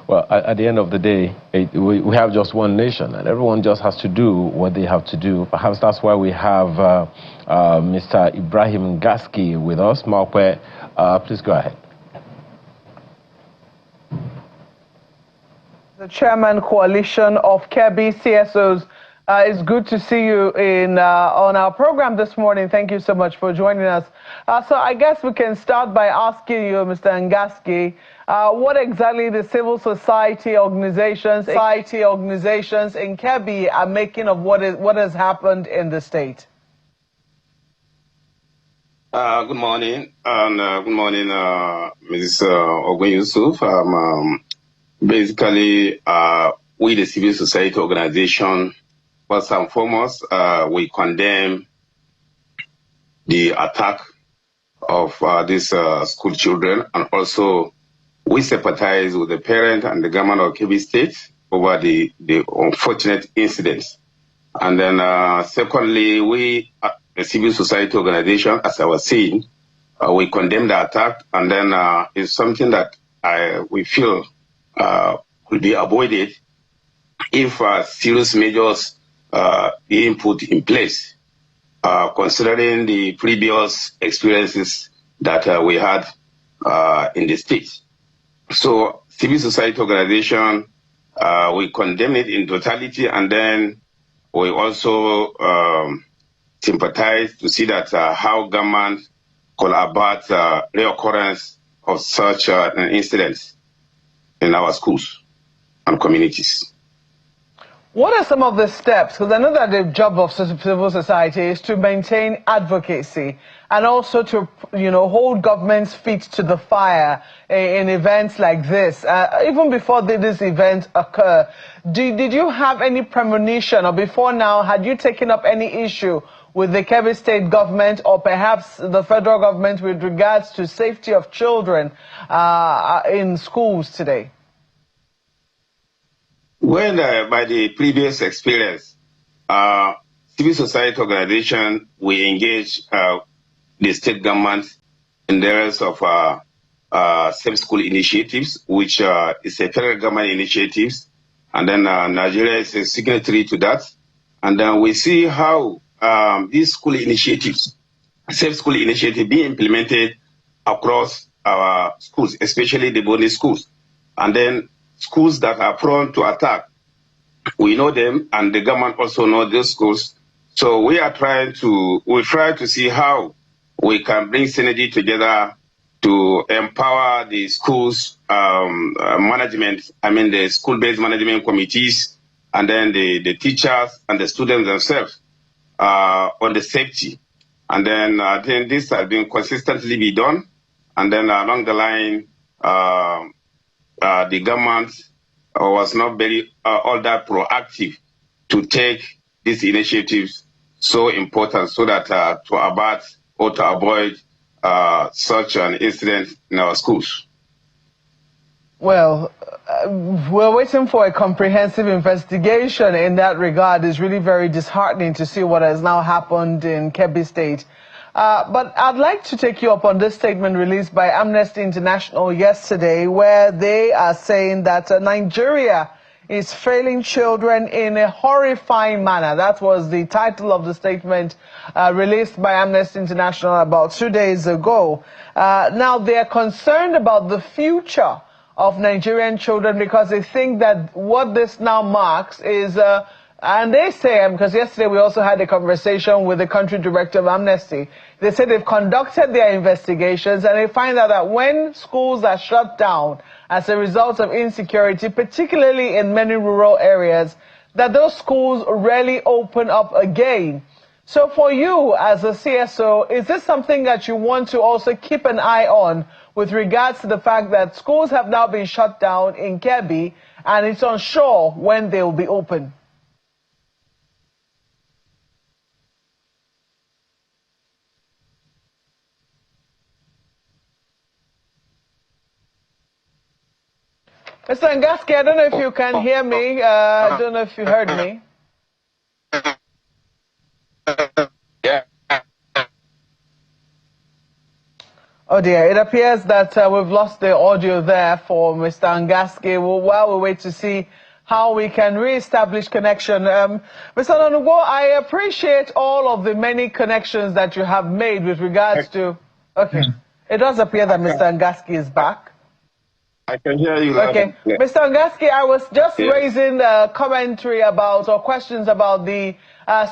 Well, at the end of the day, we have just one nation, and everyone just has to do what they have to do. Perhaps that's why we have Mr. Ibrahim Gaski with us. Mawpe, please go ahead. The Chairman Coalition of Kebbi CSOs. It's good to see you on our program this morning. Thank you so much for joining us. So I guess we can start by asking you, Mr. Ngaski, what exactly the civil society organizations in Kebbi are making of what has happened in the state. Good morning, and good morning, Ms. Ogwen Yusuf. Basically, we, the civil society organization, first and foremost, we condemn the attack of these school children, and also we sympathize with the parent and the government of Kebbi State over the unfortunate incidents. And then secondly, we, the civil society organization, as I was saying, we condemn the attack, and then it's something that we feel could be avoided if serious measures being put in place, considering the previous experiences that we had in the state. So civil society organization, we condemn it in totality, and then we also sympathize to see that how government could avert reoccurrence of such incidents in our schools and communities. What are some of the steps? Because I know that the job of civil society is to maintain advocacy and also to, hold government's feet to the fire in events like this. Even before this event occurred, did you have any premonition, or before now, had you taken up any issue with the Kebbi State government or perhaps the federal government with regards to safety of children in schools today? When by the previous experience, civil society organization, we engage the state government in the areas of safe school initiatives, which is a federal government initiative, and then Nigeria is a signatory to that. And then we see how these school initiatives, safe school initiative, being implemented across our schools, especially the boarding schools. And then schools that are prone to attack, we know them, and the government also knows those schools. So we try to see how we can bring synergy together to empower the schools management, the school-based management committees, and then the teachers and the students themselves on the safety. And then I think this has been consistently be done. And then along the line, the government was not very all that proactive to take these initiatives so important so that to avert or to avoid such an incident in our schools. Well, we're waiting for a comprehensive investigation in that regard. It's really very disheartening to see what has now happened in Kebbi State. But I'd like to take you up on this statement released by Amnesty International yesterday, where they are saying that Nigeria is failing children in a horrifying manner. That was the title of the statement released by Amnesty International about 2 days ago. Now, they're concerned about the future of Nigerian children because they think that what this now marks is and they say, because yesterday we also had a conversation with the country director of Amnesty, they said they've conducted their investigations and they find out that when schools are shut down as a result of insecurity, particularly in many rural areas, that those schools rarely open up again. So for you as a CSO, is this something that you want to also keep an eye on with regards to the fact that schools have now been shut down in Kebbi and it's unsure when they will be open? Mr. Ngaski, I don't know if you can hear me. I don't know if you heard me. Yeah. Oh dear, it appears that we've lost the audio there for Mr. Ngaski. While we wait to see how we can re-establish connection. Mr. Nanugo, I appreciate all of the many connections that you have made with regards to... Okay, it does appear that Mr. Ngaski is back. I can hear you. Okay, Mr. Ngaski, I was just raising commentary about, or questions about the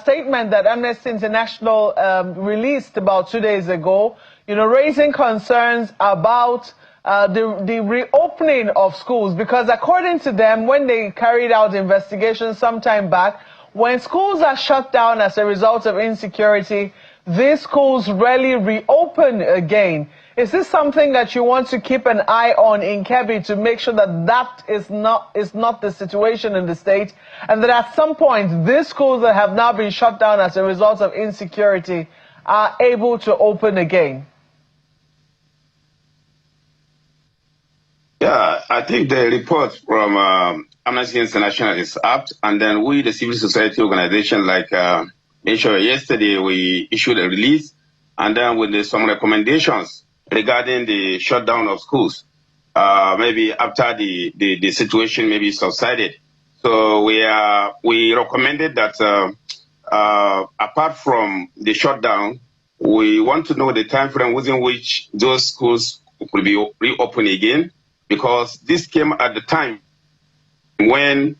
statement that Amnesty International released about 2 days ago, you know, raising concerns about the reopening of schools, because according to them, when they carried out investigations some time back, when schools are shut down as a result of insecurity, these schools rarely reopen again. Is this something that you want to keep an eye on in Kebbi to make sure that that is not the situation in the state, and that at some point these schools that have now been shut down as a result of insecurity are able to open again? Yeah, I think the report from Amnesty International is apt, and then we, the civil society organization, like mentioned yesterday, we issued a release, and then with some recommendations regarding the shutdown of schools, maybe after the situation maybe subsided. So we recommended that apart from the shutdown, we want to know the time frame within which those schools will be reopened again, because this came at the time when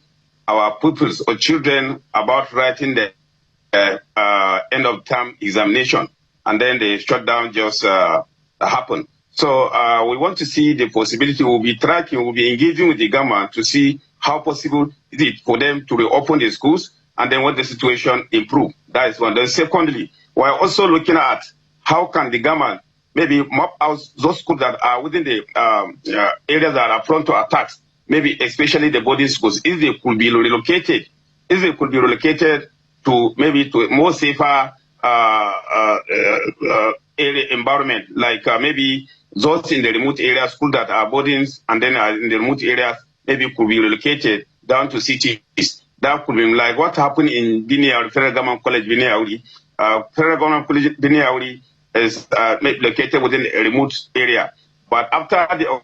our pupils or children about writing the end of term examination, and then the shutdown just happened. So we want to see the possibility. We'll be tracking, we'll be engaging with the government to see how possible is it for them to reopen the schools, and then when the situation improve. That is one. Then secondly, we're also looking at how can the government maybe map out those schools that are within the areas that are prone to attacks, maybe especially the boarding schools, if they could be relocated, to maybe to a more safer area environment, like maybe those in the remote areas, schools that are boardings, and then in the remote areas, maybe could be relocated down to cities. That could be like what happened in Biniauri, Federal Government College Biniauri. Federal Government College Biniauri is located within a remote area. But after the